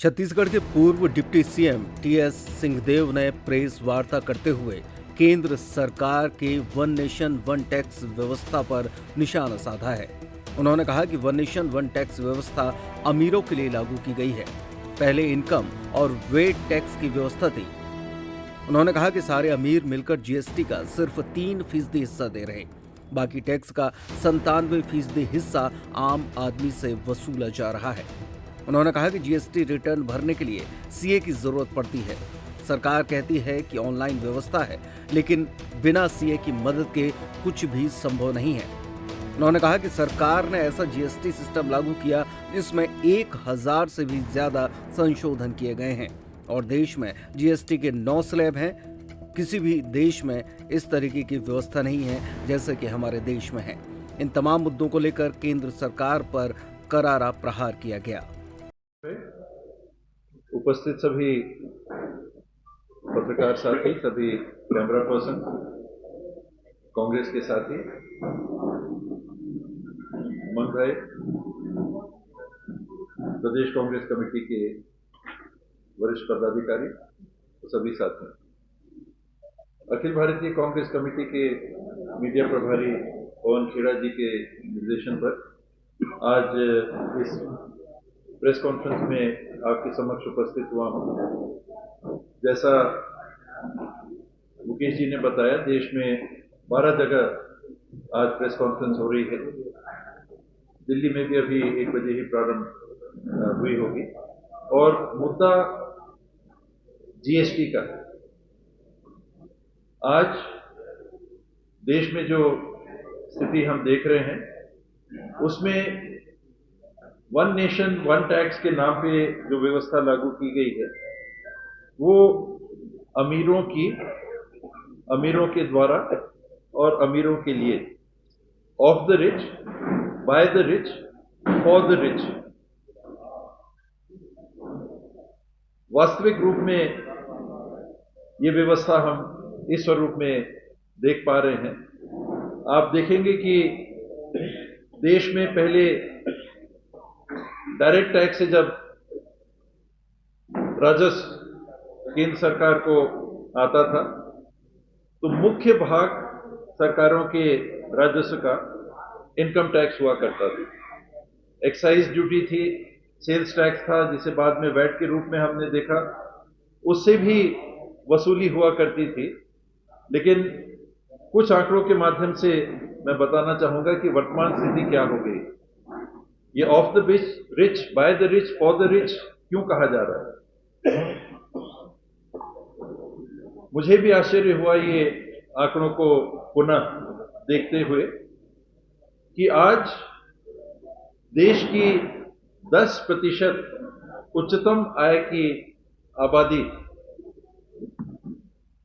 छत्तीसगढ़ के पूर्व deputy CM TS Singhdeo ने प्रेस वार्ता करते हुए केंद्र सरकार के वन नेशन वन टैक्स व्यवस्था पर निशाना साधा है। उन्होंने कहा कि वन नेशन वन टैक्स व्यवस्था अमीरों के लिए लागू की गई है। पहले इनकम और वेट टैक्स की व्यवस्था थी। उन्होंने कहा कि सारे अमीर मिलकर जीएसटी का सिर्फ 3% हिस्सा दे रहे, बाकी टैक्स का 97% हिस्सा आम आदमी से वसूला जा रहा है। उन्होंने कहा कि जीएसटी रिटर्न भरने के लिए सीए की जरूरत पड़ती है। सरकार कहती है कि ऑनलाइन व्यवस्था है, लेकिन बिना सीए की मदद के कुछ भी संभव नहीं है। उन्होंने कहा कि सरकार ने ऐसा जीएसटी सिस्टम लागू किया जिसमें 1000 से भी ज्यादा संशोधन किए गए हैं और देश में जीएसटी के 9 स्लैब हैं। किसी भी देश में इस तरीके की व्यवस्था नहीं है जैसे कि हमारे देश में है। इन तमाम मुद्दों को लेकर केंद्र सरकार पर करारा प्रहार किया गया। उपस्थित सभी पत्रकार साथी, सभी कैमरा पर्सन, कांग्रेस के साथी, मन भाई, प्रदेश कांग्रेस कमेटी के वरिष्ठ पदाधिकारी, सभी साथी, अखिल भारतीय कांग्रेस कमेटी के मीडिया प्रभारी पवन खेड़ा जी के निर्देशन पर आज इस प्रेस कॉन्फ्रेंस में आपके समक्ष उपस्थित हुआ हूं। जैसा मुकेश जी ने बताया, देश में 12 जगह आज प्रेस कॉन्फ्रेंस हो रही है। दिल्ली में भी अभी 1 बजे ही प्रारंभ हुई होगी और मुद्दा जीएसटी का। आज देश में जो स्थिति हम देख रहे हैं उसमें वन नेशन वन टैक्स के नाम पे जो व्यवस्था लागू की गई है वो अमीरों के द्वारा और अमीरों के लिए, of the rich, by the rich, for the rich. वास्तविक रूप में ये व्यवस्था हम इस स्वरूप में देख पा रहे हैं। आप देखेंगे कि देश में पहले डायरेक्ट टैक्स से जब राजस्व केंद्र सरकार को आता था तो मुख्य भाग सरकारों के राजस्व का इनकम टैक्स हुआ करता था। एक्साइज ड्यूटी थी, सेल्स टैक्स था जिसे बाद में वैट के रूप में हमने देखा, उससे भी वसूली हुआ करती थी। लेकिन कुछ आंकड़ों के माध्यम से मैं बताना चाहूंगा कि वर्तमान स्थिति क्या हो गई। ये of the rich, by the rich, for the rich क्यों कहा जा रहा है? मुझे भी आश्चर्य हुआ ये आंकड़ों को पुनः देखते हुए कि आज देश की 10% उच्चतम आय की आबादी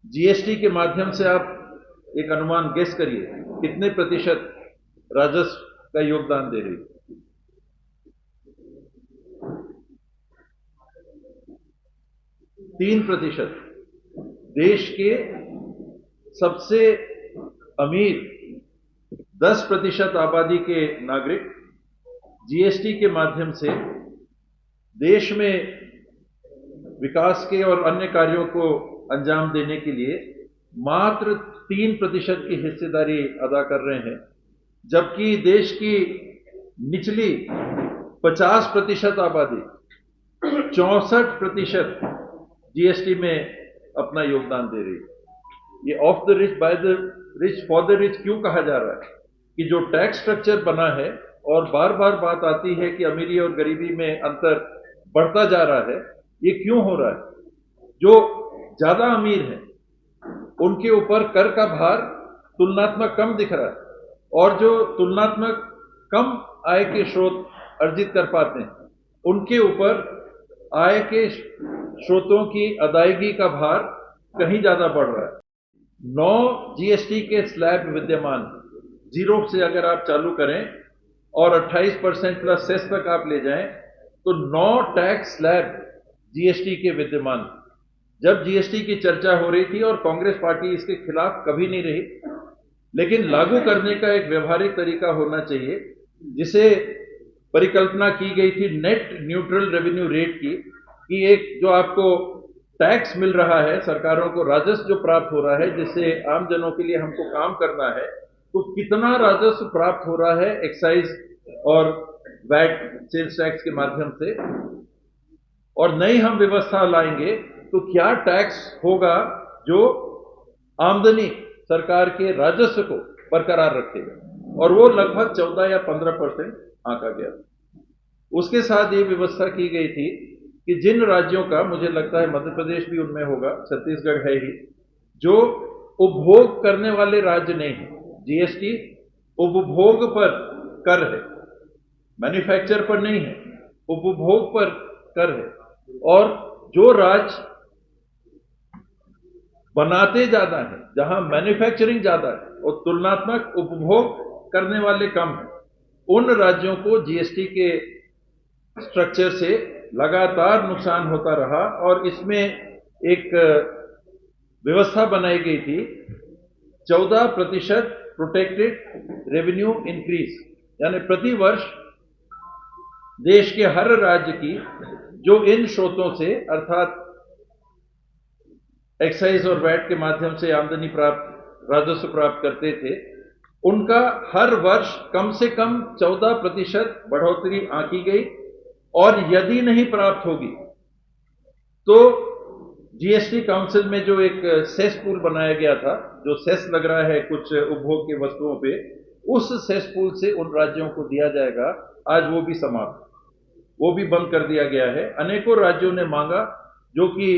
जीएसटी के माध्यम से, आप एक अनुमान गेस करिए कितने प्रतिशत राजस्व का योगदान दे रही है? 3%। देश के सबसे अमीर 10% आबादी के नागरिक जीएसटी के माध्यम से देश में विकास के और अन्य कार्यों को अंजाम देने के लिए मात्र 3% की हिस्सेदारी अदा कर रहे हैं, जबकि देश की निचली 50% आबादी 64% जीएसटी में अपना योगदान दे रही है। ये of the rich, by the rich, for the rich क्यों कहा जा रहा है? कि जो टैक्स स्ट्रक्चर बना है और बार बार बात आती है कि अमीरी और गरीबी में अंतर बढ़ता जा रहा है, ये क्यों हो रहा है? जो ज्यादा अमीर हैं उनके ऊपर कर का भार तुलनात्मक कम दिख रहा है और जो तुलनात्मक कम आय के स्रोत अर्जित कर पाते हैं उनके ऊपर आय के स्रोतों की अदायगी का भार कहीं ज्यादा बढ़ रहा है। 9 जीएसटी के स्लैब विद्यमान, जीरो से अगर आप चालू करें और 28% प्लस सेस तक आप ले जाएं तो 9 टैक्स स्लैब जीएसटी के विद्यमान। जब जीएसटी की चर्चा हो रही थी और कांग्रेस पार्टी इसके खिलाफ कभी नहीं रही, लेकिन लागू करने का एक व्यवहारिक तरीका होना चाहिए जिसे परिकल्पना की गई थी नेट न्यूट्रल रेवेन्यू रेट की, कि एक जो आपको टैक्स मिल रहा है, सरकारों को राजस्व जो प्राप्त हो रहा है, जिससे आम जनों के लिए हमको काम करना है, तो कितना राजस्व प्राप्त हो रहा है एक्साइज और वैट सेल्स टैक्स के माध्यम से, और नई हम व्यवस्था लाएंगे तो क्या टैक्स होगा जो आमदनी सरकार के राजस्व को बरकरार रखेगा, और वो लगभग 14 या 15% आंका गया। उसके साथ ये व्यवस्था की गई थी कि जिन राज्यों का, मुझे लगता है मध्य प्रदेश भी उनमें होगा, छत्तीसगढ़ है ही, जो उपभोग करने वाले राज्य नहीं है, जीएसटी उपभोग पर कर है, मैन्युफैक्चर पर नहीं है, उपभोग पर कर है, और जो राज्य बनाते ज्यादा है, जहां मैन्युफैक्चरिंग ज्यादा है और तुलनात्मक उपभोग करने वाले कम है, उन राज्यों को जीएसटी के स्ट्रक्चर से लगातार नुकसान होता रहा। और इसमें एक व्यवस्था बनाई गई थी, 14% प्रोटेक्टेड रेवेन्यू इंक्रीज, यानी प्रति वर्ष देश के हर राज्य की जो इन स्रोतों से, अर्थात एक्साइज और वैट के माध्यम से आमदनी प्राप्त, राजस्व प्राप्त करते थे, उनका हर वर्ष कम से कम 14% बढ़ोतरी आंकी गई। और यदि नहीं प्राप्त होगी तो जीएसटी काउंसिल में जो एक सेस पूल बनाया गया था, जो सेस लग रहा है कुछ उपभोग के वस्तुओं पे, उस सेस पूल से उन राज्यों को दिया जाएगा। आज वो भी समाप्त, वो भी बंद कर दिया गया है। अनेकों राज्यों ने मांगा, जो कि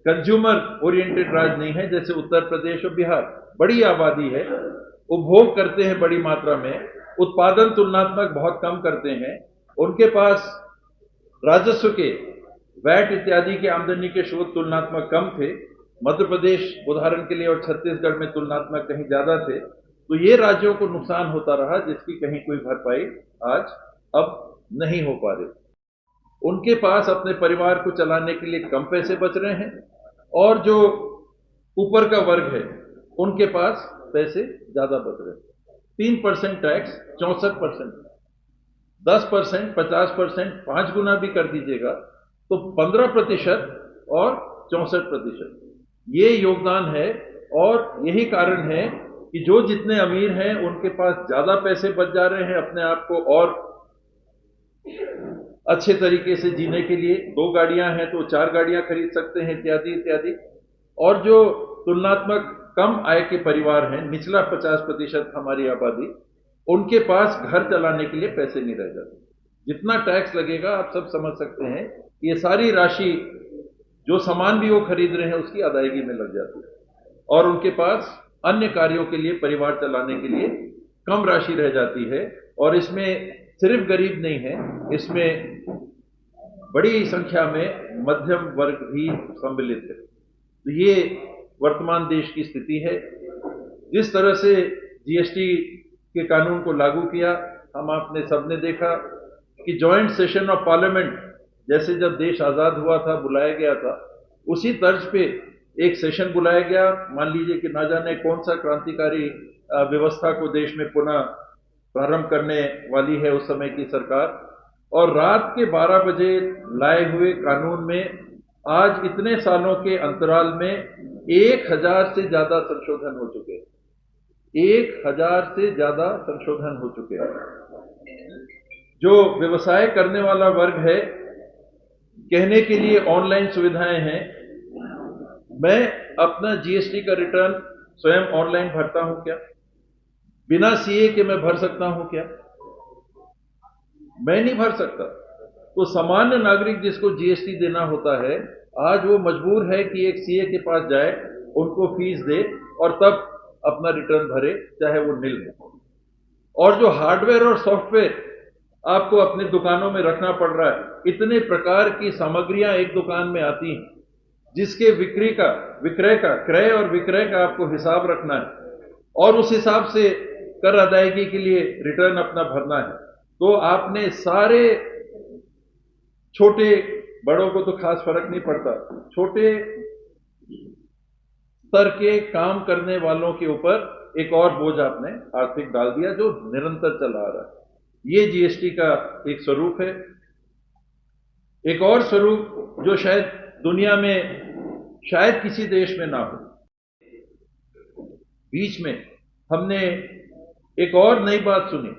कंज्यूमर ओरिएंटेड राज्य नहीं है, जैसे उत्तर प्रदेश और बिहार, बड़ी आबादी है, उपभोग करते हैं बड़ी मात्रा में, उत्पादन तुलनात्मक बहुत कम करते हैं, उनके पास राजस्व के, वैट इत्यादि के आमदनी के स्रोत तुलनात्मक कम थे। मध्य प्रदेश उदाहरण के लिए और छत्तीसगढ़ में तुलनात्मक कहीं ज्यादा थे। तो ये राज्यों को नुकसान होता रहा, जिसकी कहीं कोई भरपाई आज अब नहीं हो पा रही। उनके पास अपने परिवार को चलाने के लिए कम पैसे बच रहे हैं, और जो ऊपर का वर्ग है उनके पास पैसे ज्यादा बच रहे हैं। 3% टैक्स 64%, 10% 50%, 5 गुना भी कर दीजिएगा तो 15% और 64%, ये योगदान है। और यही कारण है कि जो जितने अमीर हैं उनके पास ज्यादा पैसे बच जा रहे हैं अपने आप को और अच्छे तरीके से जीने के लिए। 2 गाड़ियां हैं तो 4 गाड़ियां खरीद सकते हैं, इत्यादि इत्यादि। और जो तुलनात्मक कम आय के परिवार हैं, निचला 50% हमारी आबादी, उनके पास घर चलाने के लिए पैसे नहीं रह जाते। जितना टैक्स लगेगा आप सब समझ सकते हैं, ये सारी राशि जो सामान भी वो खरीद रहे हैं उसकी अदायगी में लग जाती है, और उनके पास अन्य कार्यों के लिए, परिवार चलाने के लिए कम राशि रह जाती है। और इसमें सिर्फ गरीब नहीं है, इसमें बड़ी संख्या में मध्यम वर्ग भी सम्मिलित है। तो ये वर्तमान देश की स्थिति है। जिस तरह से जीएसटी के कानून को लागू किया, हम आपने सबने देखा कि जॉइंट सेशन ऑफ पार्लियामेंट, जैसे जब देश आजाद हुआ था बुलाया गया था, उसी तर्ज पे एक सेशन बुलाया गया। मान लीजिए कि ना जाने कौन सा क्रांतिकारी व्यवस्था को देश में पुनः प्रारंभ करने वाली है उस समय की सरकार, और रात के 12 बजे लाए हुए कानून में आज इतने सालों के अंतराल में 1000 से ज्यादा संशोधन हो चुके हैं। 1000 से ज्यादा संशोधन हो चुके हैं। जो व्यवसाय करने वाला वर्ग है, कहने के लिए ऑनलाइन सुविधाएं हैं। मैं अपना जीएसटी का रिटर्न स्वयं ऑनलाइन भरता हूं क्या? बिना सीए के मैं भर सकता हूं क्या? मैं नहीं भर सकता। तो सामान्य नागरिक जिसको जीएसटी देना होता है, आज वो मजबूर है कि एक सीए के पास जाए, उनको फीस दे और तब अपना रिटर्न भरे, चाहे वो निल हो। और जो हार्डवेयर और सॉफ्टवेयर आपको अपनी दुकानों में रखना पड़ रहा है, इतने प्रकार की सामग्रियां एक दुकान में आती हैं, जिसके क्रय और विक्रय का आपको हिसाब रखना है, और उस हिसाब से कर अदायगी के लिए रिटर्न अपना भरना है। तो आपने सारे, छोटे बड़ों को तो खास फर्क नहीं पड़ता, छोटे स्तर के काम करने वालों के ऊपर एक और बोझ आपने आर्थिक डाल दिया, जो निरंतर चला आ रहा है। ये जीएसटी का एक स्वरूप है। एक और स्वरूप जो शायद दुनिया में शायद किसी देश में ना हो। बीच में हमने एक और नई बात सुनी,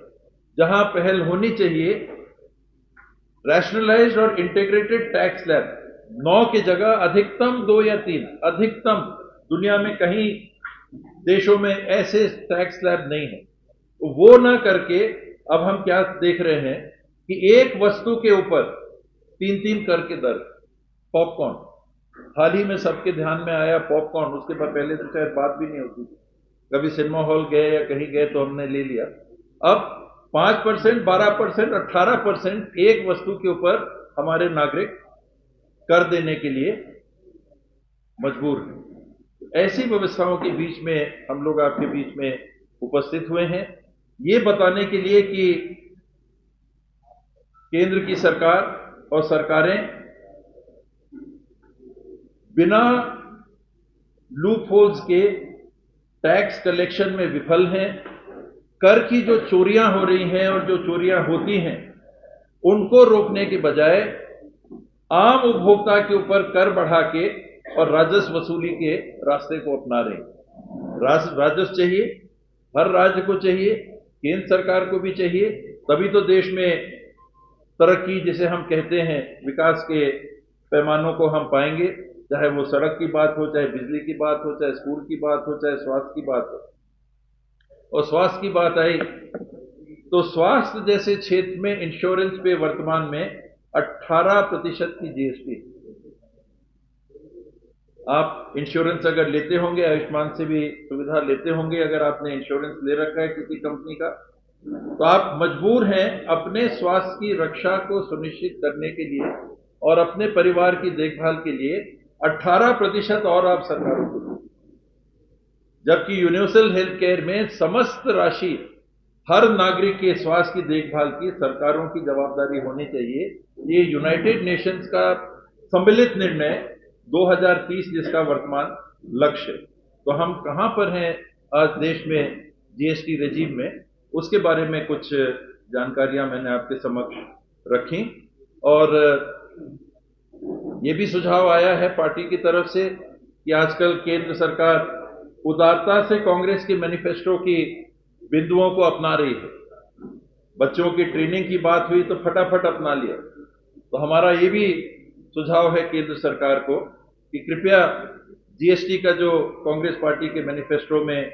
जहां पहल होनी चाहिए रैशनलाइज्ड और इंटीग्रेटेड टैक्स स्लैब, 9 की जगह अधिकतम 2 या 3, अधिकतम। दुनिया में कहीं देशों में ऐसे टैक्स स्लैब नहीं है। वो ना करके अब हम क्या देख रहे हैं कि एक वस्तु के ऊपर 3-3 करके दर। पॉपकॉर्न हाल ही में सबके ध्यान में आया, पॉपकॉर्न, उसके बाद पहले तो शायद बात भी नहीं होती थी, कभी सिनेमा हॉल गए या कहीं गए तो हमने ले लिया। अब 5%, 12%, 18% एक वस्तु के ऊपर हमारे नागरिक कर देने के लिए मजबूर हैं। ऐसी व्यवस्थाओं के बीच में हम लोग आपके बीच में उपस्थित हुए हैं, ये बताने के लिए कि केंद्र की सरकार और सरकारें बिना लूप होल्स के टैक्स कलेक्शन में विफल हैं। कर की जो चोरियां हो रही हैं और जो चोरियां होती हैं उनको रोकने के बजाय आम उपभोक्ता के ऊपर कर बढ़ा के और राजस्व वसूली के रास्ते को अपना रहे हैं। राजस्व चाहिए, हर राज्य को चाहिए, केंद्र सरकार को भी चाहिए, तभी तो देश में तरक्की जिसे हम कहते हैं, विकास के पैमानों को हम पाएंगे। चाहे वो सड़क की बात हो, चाहे बिजली की बात हो, चाहे स्कूल की बात हो, चाहे स्वास्थ्य की बात हो। और स्वास्थ्य की बात आई तो स्वास्थ्य जैसे क्षेत्र में इंश्योरेंस पे वर्तमान में 18% की जीएसटी। आप इंश्योरेंस अगर लेते होंगे, आयुष्मान से भी सुविधा लेते होंगे, अगर आपने इंश्योरेंस ले रखा है किसी कंपनी का, तो आप मजबूर हैं अपने स्वास्थ्य की रक्षा को सुनिश्चित करने के लिए और अपने परिवार की देखभाल के लिए 18% और आप सरकारों को दें। जबकि यूनिवर्सल हेल्थ केयर में समस्त राशि हर नागरिक के स्वास्थ्य की देखभाल की सरकारों की जवाबदारी होनी चाहिए। ये यूनाइटेड नेशंस का सम्मिलित निर्णय 2030 जिसका वर्तमान लक्ष्य है। तो हम कहां पर हैं आज देश में जीएसटी रेजिम में, उसके बारे में कुछ जानकारियां मैंने आपके समक्ष रखी। और ये भी सुझाव आया है पार्टी की तरफ से कि आजकल केंद्र सरकार उदारता से कांग्रेस के मैनिफेस्टो की बिंदुओं को अपना रही है। बच्चों की ट्रेनिंग की बात हुई तो फटाफट अपना लिया। तो हमारा ये भी सुझाव है केंद्र सरकार को कि कृपया जीएसटी का जो कांग्रेस पार्टी के मैनिफेस्टो में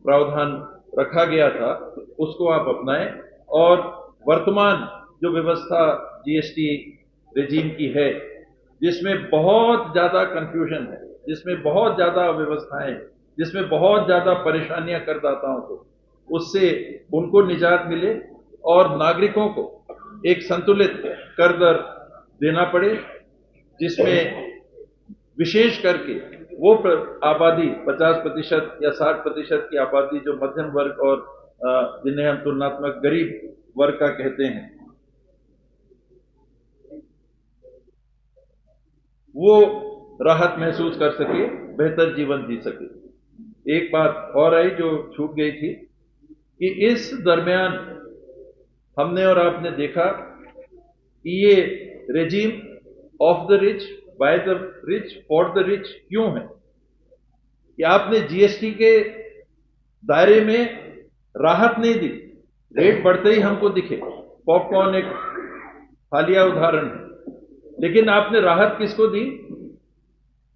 प्रावधान रखा गया था उसको आप अपनाएं और वर्तमान जो व्यवस्था जीएसटी रेजिम की है, जिसमें बहुत ज्यादा कंफ्यूजन है, जिसमें बहुत ज्यादा अव्यवस्थाएं, जिसमें बहुत ज्यादा परेशानियां करदाताओं को, उससे उनको निजात मिले और नागरिकों को एक संतुलित कर दर देना पड़े, जिसमें विशेष करके वो आबादी 50% या 60% की आबादी जो मध्यम वर्ग और जिन्हें हम तुलनात्मक गरीब वर्ग का कहते हैं, वो राहत महसूस कर सके, बेहतर जीवन जी सके। एक बात और आई जो छूट गई थी कि इस दरमियान हमने और आपने देखा कि ये regime of the rich by the rich for the rich क्यों है, कि आपने जीएसटी के दायरे में राहत नहीं दी, रेट बढ़ते ही हमको दिखे। पॉपकॉर्न एक हालिया उदाहरण है, लेकिन आपने राहत किसको दी?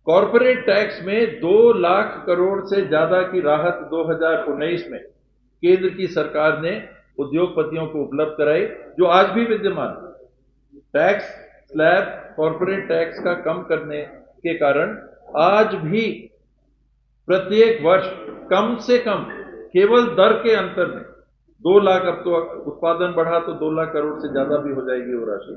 कॉर्पोरेट टैक्स में 2 लाख करोड़ से ज्यादा की राहत 2019 में केंद्र की सरकार ने उद्योगपतियों को उपलब्ध कराई, जो आज भी विद्यमान। टैक्स स्लैब कॉर्पोरेट टैक्स का कम करने के कारण आज भी प्रत्येक वर्ष कम से कम केवल दर के अंतर में 2 लाख, अब तो उत्पादन बढ़ा तो 2 लाख करोड़ से ज्यादा भी हो जाएगी वो राशि,